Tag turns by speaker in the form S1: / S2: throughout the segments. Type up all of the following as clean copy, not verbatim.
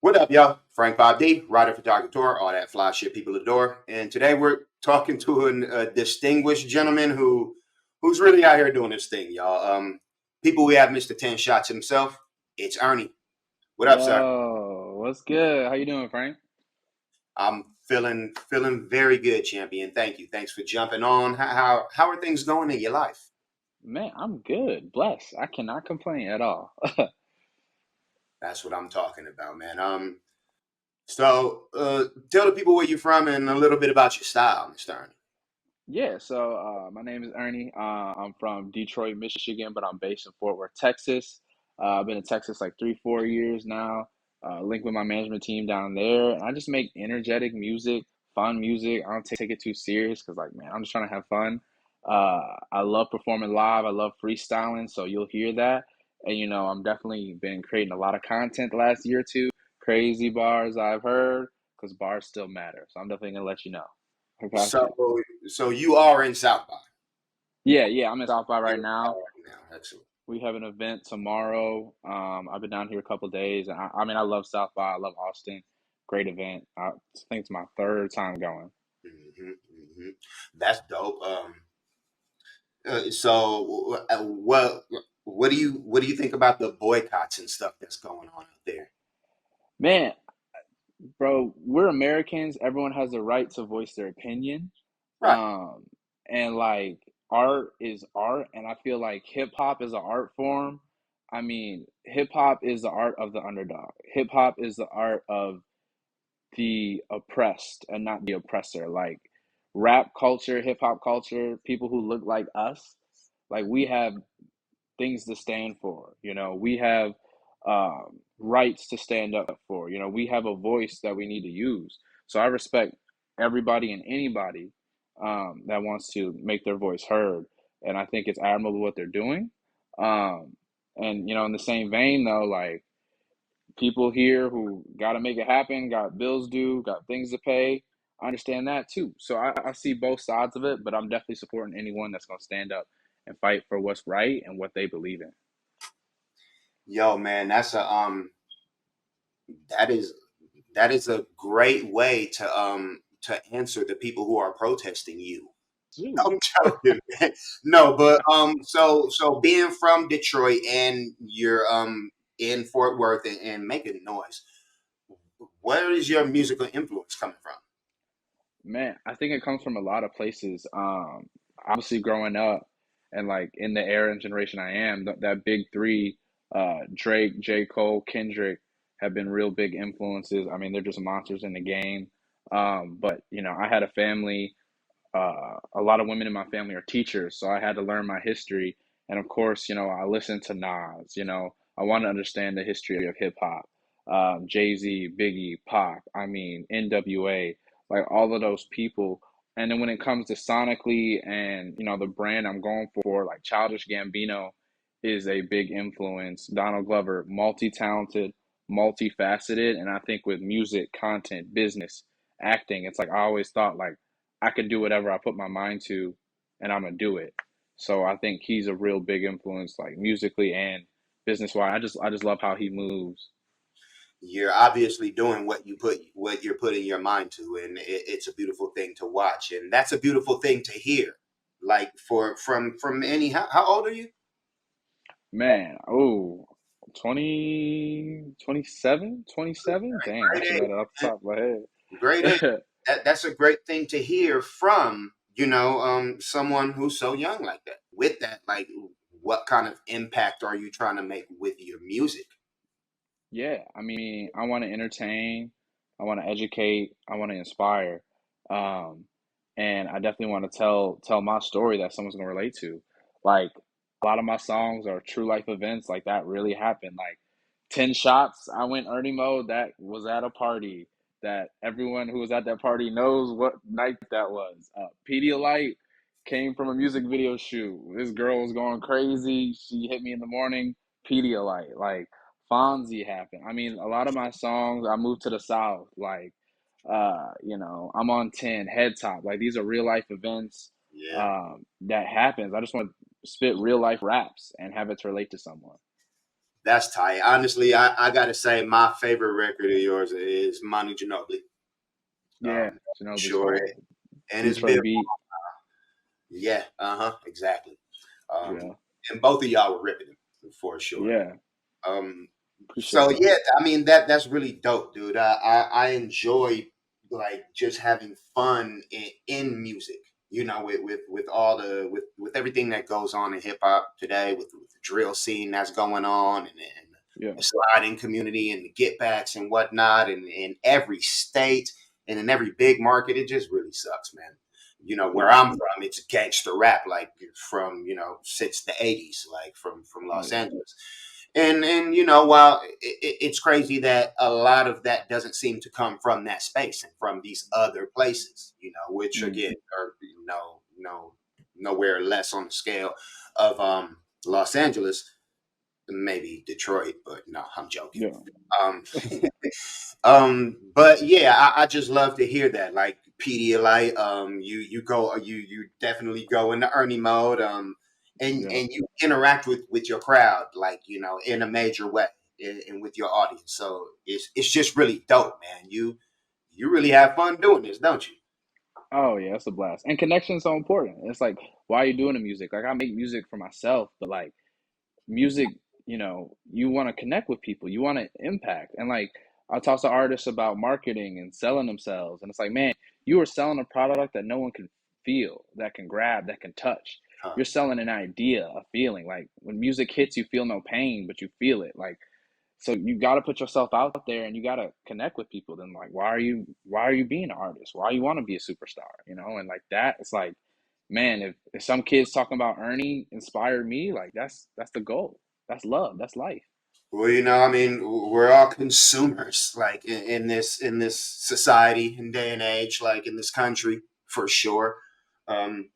S1: What up, y'all? Frank 5D, writer, photographer, all that fly shit people adore. And today we're talking to a distinguished gentleman who's really out here doing this thing, y'all. People we have Mr. 10 Shots himself. It's Ernie. What up, sir?
S2: Yo, what's good? How you doing, Frank?
S1: I'm feeling very good, champion. Thank you. Thanks for jumping on. How are things going in your life?
S2: Man, I'm good. Blessed. I cannot complain at all.
S1: That's what I'm talking about, man. So tell the people where you're from and a little bit about your style, Mr. Ernie.
S2: Yeah, so my name is Ernie. I'm from Detroit, Michigan, but I'm based in Fort Worth, Texas. I've been in Texas like 3, 4 years now. Linked with my management team down there, and I just make energetic music, fun music. I don't take it too serious because, like, man, I'm just trying to have fun. I love performing live. I love freestyling, so you'll hear that. And I'm definitely been creating a lot of content the last year or two. Crazy bars I've heard, because bars still matter. So I'm definitely gonna let you know. How about
S1: So
S2: you?
S1: so you are in South by.
S2: Yeah, I'm in South by right
S1: You're
S2: now.
S1: right now. Excellent.
S2: We have an event tomorrow. I've been down here a couple days. I mean, I love South by. I love Austin. Great event. I think it's my third time going.
S1: Hmm. That's dope. What do you think about the boycotts and stuff that's going on out there?
S2: Man, bro, we're Americans. Everyone has the right to voice their opinion.
S1: Right.
S2: Um, and like art is art, and I feel like hip hop is an art form. I mean, hip hop is the art of the underdog. Hip hop is the art of the oppressed and not the oppressor. Like rap culture, hip hop culture, people who look like us, like we have things to stand for. We have rights to stand up for. We have a voice that we need to use. So I respect everybody and anybody that wants to make their voice heard, and I think it's admirable what they're doing. Um, and in the same vein, though, like people here who got to make it happen, got bills due, got things to pay. I understand that too. So I see both sides of it, but I'm definitely supporting anyone that's going to stand up and fight for what's right and what they believe in.
S1: Yo, man, that is that is a great way to answer the people who are protesting you.
S2: Ooh.
S1: I'm joking, man. No, but so being from Detroit and you're in Fort Worth and making noise, where is your musical influence coming from?
S2: Man, I think it comes from a lot of places. Obviously growing up and like in the era and generation I am, that big three, Drake, J. Cole, Kendrick have been real big influences. I mean, they're just monsters in the game. But I had a family. A lot of women in my family are teachers, so I had to learn my history. And of course, I listened to Nas. I want to understand the history of hip hop. Jay Z, Biggie, Pac. I mean, N.W.A. Like all of those people. And then when it comes to sonically and the brand I'm going for, like Childish Gambino is a big influence. Donald Glover, multi-talented, multifaceted, and I think with music, content, business, acting, it's like I always thought like I could do whatever I put my mind to, and I'm gonna do it. So I think he's a real big influence, like musically and business wise. I just love how he moves.
S1: You're obviously doing what you're putting your mind to, and it's a beautiful thing to watch, and that's a beautiful thing to hear. Like from any how old are you?
S2: Man, oh, 20, 27, 27. Damn, I
S1: Great
S2: should
S1: age,
S2: know that off the
S1: man.
S2: top of my
S1: Great age.
S2: head.
S1: That's a great thing to hear from someone who's so young like that. With that, like, what kind of impact are you trying to make with your music?
S2: Yeah, I mean, I want to entertain, I want to educate, I want to inspire, um, and I definitely want to tell my story that someone's gonna relate to. Like a lot of my songs are true life events, like that really happened. Like 10 shots, I went Ernie mode. That was at a party that everyone who was at that party knows what night that was. Pedialyte came from a music video shoot. This girl was going crazy. She hit me in the morning. Pedialyte, like. Fonzie happened. I mean, a lot of my songs, I moved to the South. Like, I'm on 10, Head Top. Like, these are real life events
S1: Yeah.
S2: that happens. I just want to spit real life raps and have it to relate to someone.
S1: That's tight. Honestly, I gotta say my favorite record of yours is Manu Ginobili.
S2: Yeah, Ginobili's
S1: Sure,
S2: fire.
S1: and
S2: Beats
S1: it's
S2: for a
S1: been
S2: beat.
S1: yeah, exactly. Um,
S2: Yeah,
S1: and both of y'all were ripping it for sure.
S2: yeah.
S1: Um,
S2: Appreciate
S1: so
S2: that.
S1: yeah, I mean that's really dope, dude. I enjoy like just having fun in music. You know, with all the with everything that goes on in hip hop today, with the drill scene that's going on, and
S2: Yeah.
S1: the sliding community and the get backs and whatnot, and in every state and in every big market, it just really sucks, man. You know, where
S2: Yeah.
S1: I'm from, it's gangster rap, like from since the '80s, like from
S2: Oh
S1: Los
S2: yeah.
S1: Angeles. And while it's crazy that a lot of that doesn't seem to come from that space and from these other places, which
S2: Mm.
S1: again are nowhere less on the scale of Los Angeles, maybe Detroit, but no, I'm joking.
S2: Yeah.
S1: Um, but yeah, I just love to hear that. Like Pedialyte, you definitely go into Ernie mode,
S2: Yeah.
S1: and you interact with your crowd, like in a major way, and with your audience. So it's just really dope, man. You really have fun doing this, don't you?
S2: Oh yeah, it's a blast. And connection's so important. It's like, why are you doing the music? Like I make music for myself, but like music, you want to connect with people, you want to impact. And like I talk to artists about marketing and selling themselves, and it's like, man, you are selling a product that no one can feel, that can grab, that can touch.
S1: Huh.
S2: You're selling an idea, a feeling. Like when music hits, you feel no pain, but you feel it. Like so you got to put yourself out there and you got to connect with people. Then like why are you being an artist? Why you want to be a superstar, and like that it's like, man, if some kids talking about Ernie inspired me, like that's the goal. That's love. That's life.
S1: Well, I mean, we're all consumers, like in this society and day and age, like in this country, for sure. Um,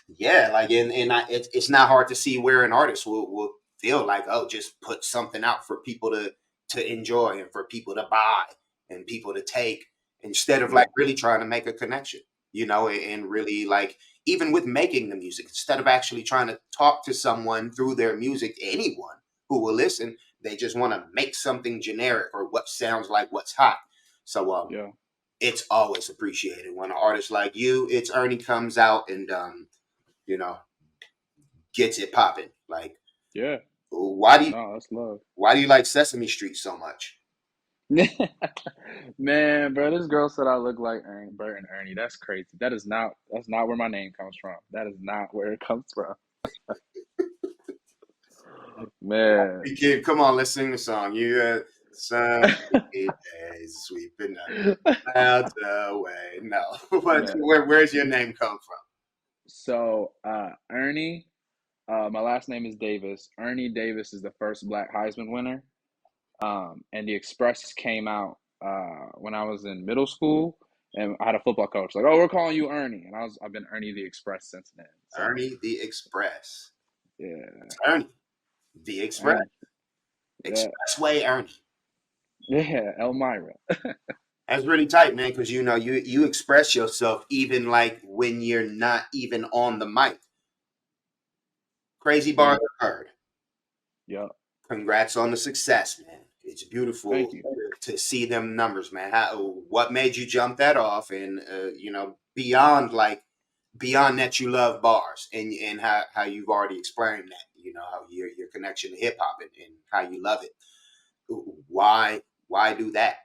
S1: yeah, like it's not hard to see where an artist will feel like, oh, just put something out for people to enjoy and for people to buy and people to take, instead of
S2: Yeah.
S1: like really trying to make a connection, and really like, even with making the music, instead of actually trying to talk to someone through their music, anyone who will listen, they just want to make something generic or what sounds like what's hot. So
S2: Yeah.
S1: it's always appreciated when an artist like you, it's Ernie, comes out and you know gets it popping. Like,
S2: Yeah.
S1: why do you
S2: No, that's love.
S1: why do you like Sesame Street so much?
S2: Man, bro, this girl said I look like Bert and Ernie. That's crazy. That's not where my name comes from. That is not where it comes from. Man.
S1: Hey kid, come on, let's sing the song. You sunny days sweeping the clouds away. No, but
S2: Man.
S1: where's your name come from?
S2: So, Ernie, my last name is Davis. Ernie Davis is the first Black Heisman winner. And the Express came out when I was in middle school, and I had a football coach like, "Oh, we're calling you Ernie," and I've been Ernie the Express since then. So
S1: Ernie the Express.
S2: yeah,
S1: Ernie the Express.
S2: Ernie, yeah,
S1: Expressway Ernie.
S2: yeah, Elmira,
S1: That's really tight, man, because you express yourself even like when you're not even on the mic. Crazy
S2: yeah,
S1: bars are heard.
S2: yeah.
S1: Congrats on the success, man. It's
S2: Thank
S1: beautiful
S2: you,
S1: to see them numbers, man. What made you jump that off, and beyond that, you love bars, and how you've already explained that. How your connection to hip hop, and how you love it. Why do that?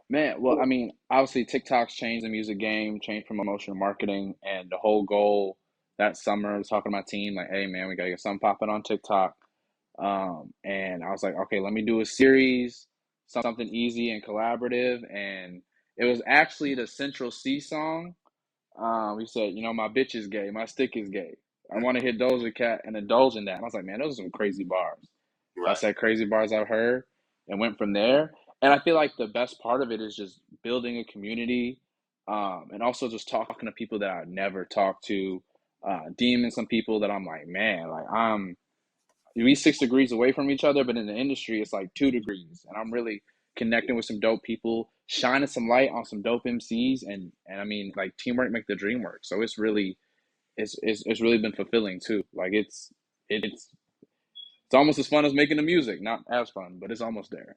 S2: man. Well, I mean, obviously, TikTok's changed the music game, changed promotion marketing, and the whole goal that summer I was talking to my team like, "Hey, man, we gotta get something popping on TikTok." And I was like, okay, let me do a series, something easy and collaborative. And it was actually the Central C song. He said, my bitch is gay, my stick is gay. I
S1: Mm,
S2: want to hit Doja Cat and indulge in that. And I was like, man, those are some crazy bars. So I
S1: right.
S2: said crazy bars I've heard and went from there. And I feel like the best part of it is just building a community, and also just talking to people that I never talked to, DMing some people that I'm like, man, like we 6 degrees away from each other, but in the industry, it's like 2 degrees. And I'm really connecting with some dope people, shining some light on some dope MCs, and I mean, like teamwork make the dream work. So it's really, it's really been fulfilling too. Like it's It's almost as fun as making the music. Not as fun, but it's almost there.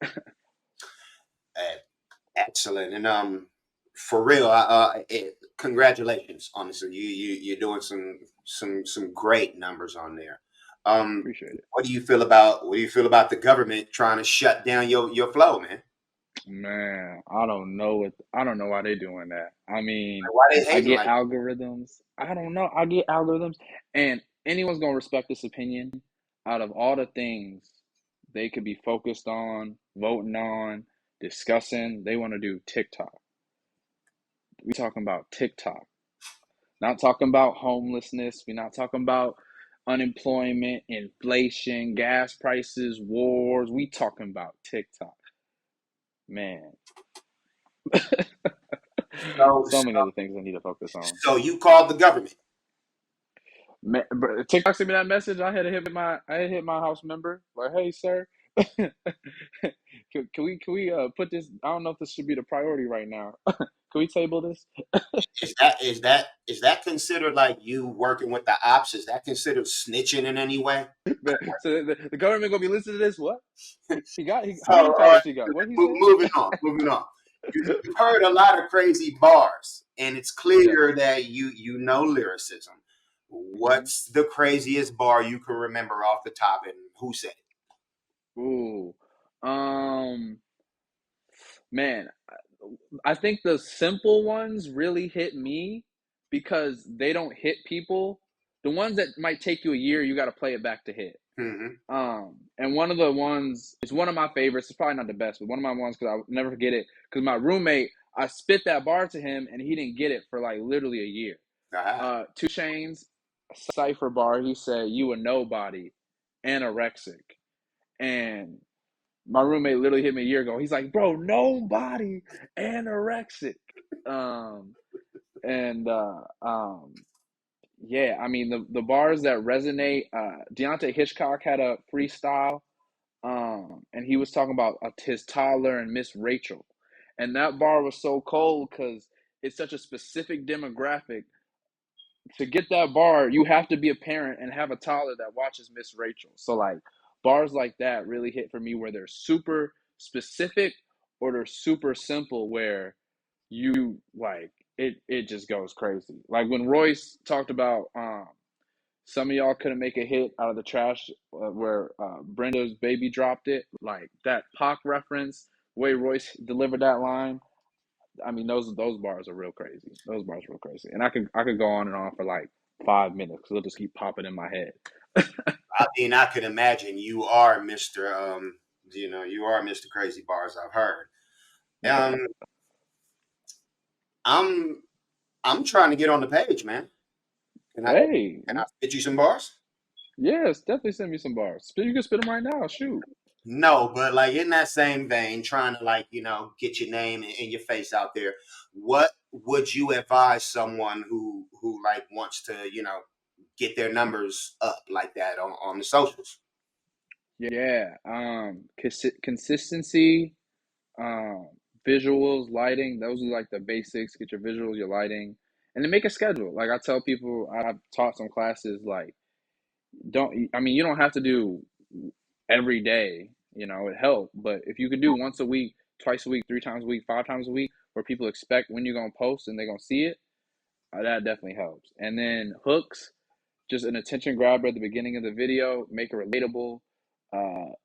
S1: Uh, Excellent. And for real, congratulations. Honestly, you're doing some great numbers on there.
S2: Appreciate it.
S1: What do you feel about the government trying to shut down your flow, man?
S2: Man, I don't know why they're doing that. I mean,
S1: Like, why they
S2: I
S1: hating
S2: get
S1: like
S2: algorithms. I don't know. I get algorithms, and anyone's gonna respect this opinion. Out of all the things they could be focused on, voting on, discussing, they want to do TikTok. We talking about TikTok. Not talking about homelessness. We're not talking about unemployment, inflation, gas prices, wars. We talking about TikTok. Man,
S1: so,
S2: so many other things I need to focus on.
S1: so you called the government?
S2: Man, TikTok sent me that message. I had hit my house member like, hey sir, can we put this? I don't know if this should be the priority right now. Can we table this?
S1: Is that considered like you working with the ops? Is that considered snitching in any way?
S2: So the government gonna be listening to this? What how many
S1: So
S2: followers he got? What he say?
S1: moving on, moving on. You've heard a lot of crazy bars, and it's clear
S2: Yes.
S1: that you know lyricism.
S2: Hmm.
S1: What's the craziest bar you can remember off the top, and who said it?
S2: Ooh. Um. Man, I think the simple ones really hit me because they don't hit people. The ones that might take you a year, you got to play it back to hit.
S1: Hmm.
S2: And one of the ones, it's one of my favorites. It's probably not the best, but one of my ones because I'll never forget it. Because my roommate, I spit that bar to him and he didn't get it for like literally a year.
S1: Ah,
S2: Two Chains cipher bar. He said, "You a nobody, anorexic," and my roommate literally hit me a year ago. He's like, "Bro, nobody, anorexic," um, and yeah, I mean the bars that resonate. Deontay Hitchcock had a freestyle and he was talking about his toddler and Miss Rachel, and that bar was so cold because it's such a specific demographic. To get that bar, you have to be a parent and have a toddler that watches Miss Rachel. So like bars like that really hit for me where they're super specific or they're super simple where you like it just goes crazy. Like when Royce talked about some of y'all couldn't make a hit out of the trash where Brenda's baby dropped it. Like that Pac reference, the way Royce delivered that line. I mean, those bars are real crazy. Those bars are real crazy, and I could go on and on for like 5 minutes because they'll just keep popping in my head.
S1: I mean, I could imagine you are Mister. You are Mister Crazy Bars. I've heard. Um, I'm I'm trying to get on the page, man. Can I
S2: Hey,
S1: can I spit you some bars?
S2: yes, definitely send me some bars. You can spit them right now. Shoot.
S1: No, but like in that same vein, trying to like get your name and your face out there. What would you advise someone who like wants to get their numbers up like that on the socials?
S2: Yeah. Consistency, um, visuals, lighting. Those are like the basics. Get your visuals, your lighting, and then make a schedule. Like I tell people, I've taught some classes. Like don't. I mean, you don't have to do every day. You know, it help. But if you could do once a week, twice a week, 3 times a week, 5 times a week, where people expect when you're gonna post and they're gonna see it, that definitely helps. And then hooks, just an attention grabber at the beginning of the video, make it relatable,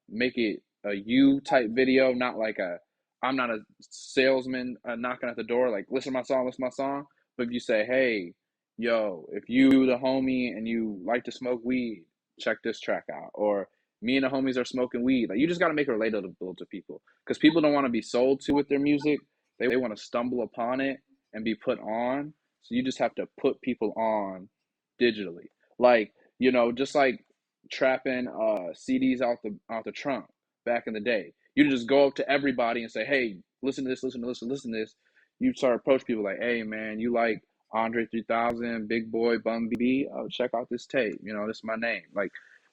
S2: make it a you type video, not like a I'm not a salesman knocking at the door, like listen to my song. But if you say, hey, yo, if you the homie and you like to smoke weed, check this track out. Or me and the homies are smoking weed. Like you just gotta make it relatable to people. Because people don't want to be sold to with their music. They want to stumble upon it and be put on. So you just have to put people on digitally. Like, just like trapping CDs out the trunk back in the day. You just go up to everybody and say, "Hey, listen to this, listen to this." You start to approach people like, "Hey, man, you like Andre 3000, Big Boy, Bum B? Oh, check out this tape. This is my name." Like,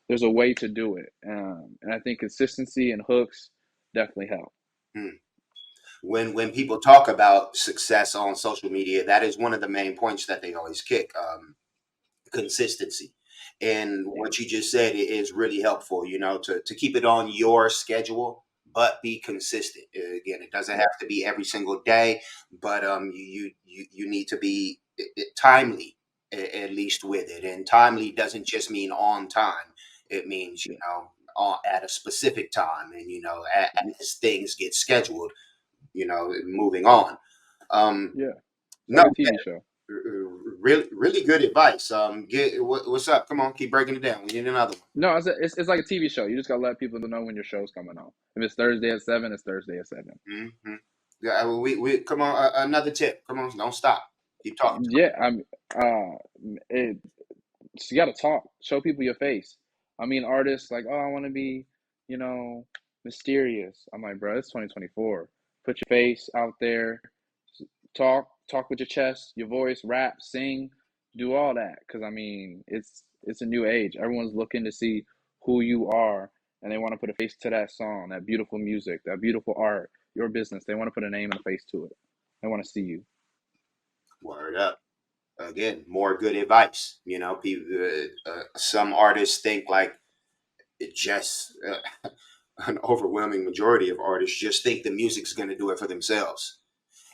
S2: there's a way to do it, and I think consistency and hooks definitely help.
S1: Hmm. When people talk about success on social media, that is one of the main points that they always kick. Consistency. And
S2: Yeah,
S1: what you just said is really helpful, to keep it on your schedule, but be consistent. Again, it doesn't
S2: yeah,
S1: have to be every single day, but you need to be timely, at least with it. And timely doesn't just mean on time. It means,
S2: yeah,
S1: at a specific time, and as things get scheduled, moving on. Um,
S2: yeah. It's
S1: no,
S2: like a TV show.
S1: really, really good advice. What's up? Come on, keep breaking it down. We need another one.
S2: No, it's like a TV show. You just gotta let people know when your show's coming on. If it's Thursday at 7, it's Thursday at 7.
S1: Hmm. Yeah, we come on. Another tip. Come on, don't stop. Keep talking.
S2: Yeah, I'm. It So you got to talk, show people your face. I mean, artists like, oh, I want to be, you know, mysterious. I'm like, bro, it's 2024. Put your face out there, talk with your chest, your voice, rap, sing, do all that. Because I mean, it's a new age. Everyone's looking to see who you are, and they want to put a face to that song, that beautiful music, that beautiful art, your business. They want to put a name and a face to it. They want to see you.
S1: Word up. Again, more good advice. People. Some artists think like it just. An overwhelming majority of artists just think the music's going to do it for themselves,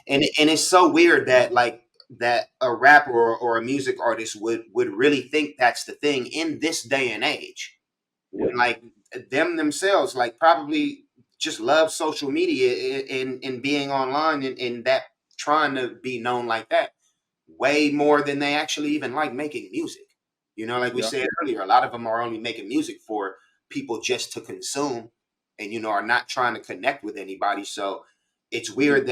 S1: and
S2: Yeah,
S1: it's so weird that a rapper or a music artist would really think that's the thing in this day and age,
S2: yeah,
S1: when like them themselves like probably just love social media and being online, and that trying to be known like that way more than they actually even like making music. Like we
S2: yeah,
S1: said earlier, a lot of them are only making music for people just to consume, and are not trying to connect with anybody. So it's
S2: yeah.
S1: weird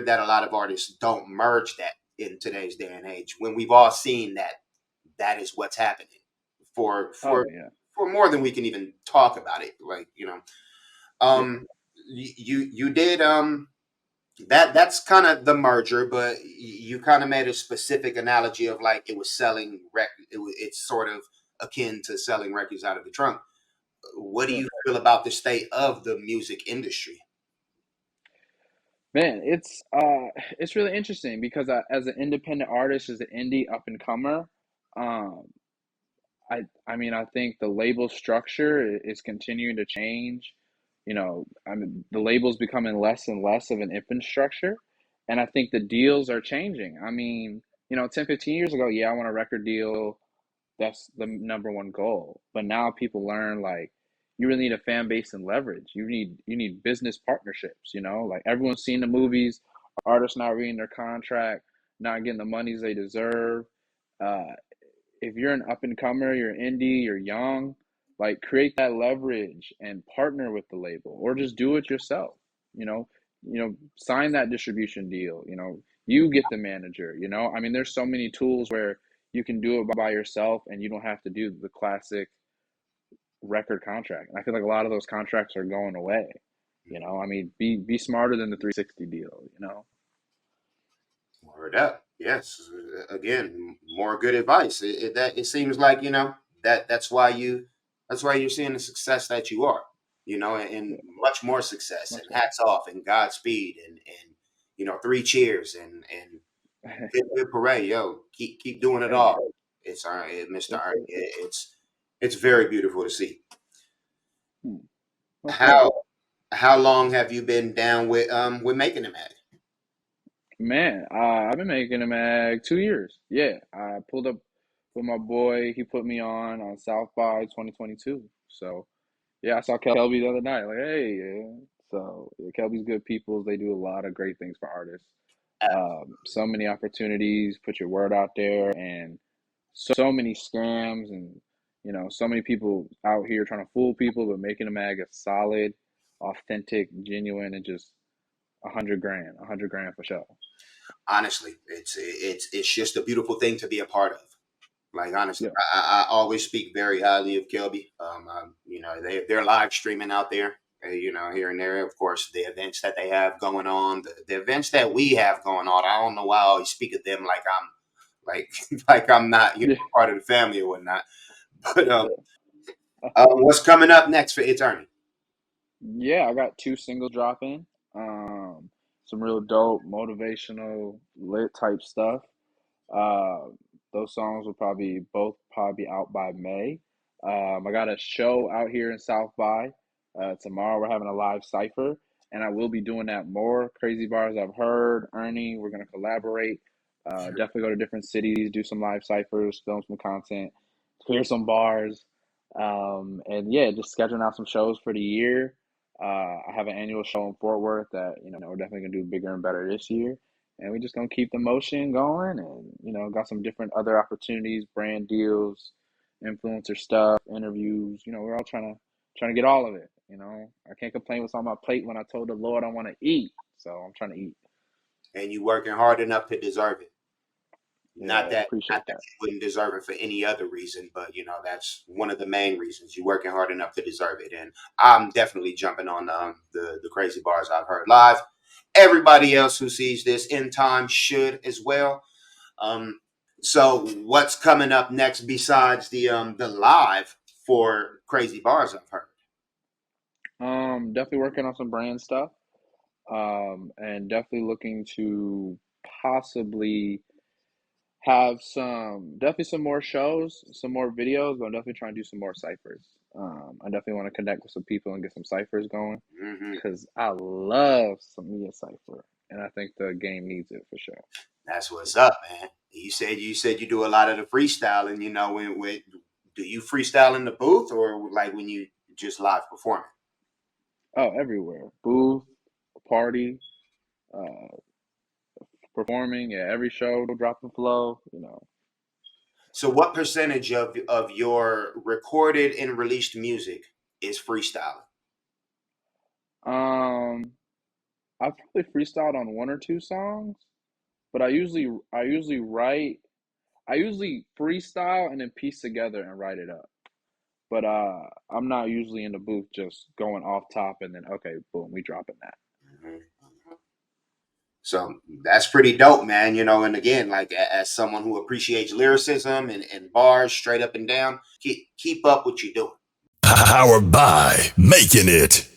S1: that a lot of artists don't merge that in today's day and age, when we've all seen that that is what's happening for
S2: Oh
S1: for
S2: yeah,
S1: for more than we can even talk about it. Like,
S2: yeah.
S1: um you did that's kind of the merger, but you kind of made a specific analogy of like it was selling it's sort of akin to selling records out of the trunk. What do
S2: Yeah.
S1: you feel about the state of the music industry?
S2: Man, it's really interesting because as an independent artist, as an indie up and comer, um, I mean, I think the label structure is continuing to change. I mean, the label's becoming less and less of an infrastructure, and I think the deals are changing. I mean, 10, 15 years ago, yeah, I want a record deal. That's the number one goal. But now people learn like you really need a fan base and leverage. You need business partnerships, Like everyone's seen the movies, artists not reading their contract, not getting the monies they deserve. Uh, if you're an up and comer, you're indie, you're young, like create that leverage and partner with the label or just do it yourself. You know, sign that distribution deal, you get the manager, I mean, there's so many tools where you can do it by yourself and you don't have to do the classic record contract. And I feel like a lot of those contracts are going away. I mean, be smarter than the 360 deal.
S1: Word up. Yes. Again, more good advice. It seems like, that's why you're seeing the success that you are, and
S2: Yeah,
S1: much more success,
S2: much
S1: and hats off and Godspeed, and three cheers, and
S2: better.
S1: good parade. Yo, keep doing it
S2: Hey,
S1: all. It's all right, Mr.
S2: yes,
S1: Arnie.
S2: sir.
S1: It's very beautiful to see.
S2: Hmm. Much love.
S1: How how long have you been down with making them at?
S2: Man, I've been making a mag 2 years. Yeah, I pulled up with my boy. He put me on South by 2022. So yeah, I saw Kelby the other night. Like, hey, yeah. So yeah, Kelby's good people. They do a lot of great things for artists. So many opportunities. Put your word out there, and so many scams, and so many people out here trying to fool people, but making a mag a solid, authentic, genuine, and just 100 grand, 100 grand for sure.
S1: Honestly, it's just a beautiful thing to be a part of. Like, honestly,
S2: Yeah.
S1: I always speak very highly of Kelby. They're live streaming out there. Here and there. Of course, the events that they have going on, the events that we have going on. I don't know why I always speak of them like I'm like like I'm not
S2: Yeah.
S1: part of the family or whatnot. But
S2: Yeah.
S1: what's coming up next for ItsErnie?
S2: Yeah, I got two singles dropping. Some real dope, motivational, lit type stuff. Uh, those songs will probably both probably be out by May. I got a show out here in South by. Tomorrow we're having a live cipher, and I will be doing that more. Crazy Bars I've heard, Ernie, we're gonna collaborate. Definitely go to different cities, do some live ciphers, film some content, clear some bars, and yeah, just scheduling out some shows for the year. I have an annual show in Fort Worth that we're definitely gonna do bigger and better this year, and we're just gonna keep the motion going, and got some different other opportunities, brand deals, influencer stuff, interviews. We're all trying to get all of it. I can't complain what's on my plate when I told the Lord I want to eat, so I'm trying to eat.
S1: And you working hard enough to deserve it. Not
S2: Yeah,
S1: that
S2: appreciate
S1: you
S2: that.
S1: wouldn't deserve it for any other reason, but that's one of the main reasons. You're working hard enough to deserve it, and I'm definitely jumping on the Crazy Bars I've heard live. Everybody else who sees this in time should as well. So what's coming up next besides the live for Crazy Bars I've heard?
S2: Definitely working on some brand stuff. And definitely looking to possibly have some more shows, some more videos, but I'm definitely trying to do some more ciphers. I definitely want to connect with some people and get some ciphers going
S1: Mm-hmm.
S2: because I love some me a cipher, and I think the game needs it for sure.
S1: That's what's up, man. You said you do a lot of the freestyling. When do you freestyle in the booth or like when you just live performing?
S2: Oh, everywhere, booth, party, uh, performing, yeah, every show, drop and flow.
S1: So, what percentage of your recorded and released music is freestyling?
S2: Um, I probably freestyled on one or two songs, but I usually write. I usually freestyle and then piece together and write it up. But I'm not usually in the booth just going off top and then okay, boom, we dropping that.
S1: Mhm. So that's pretty dope, man. And again, like as someone who appreciates lyricism and bars straight up and down, keep up what you're doing.
S3: Powered by Making It.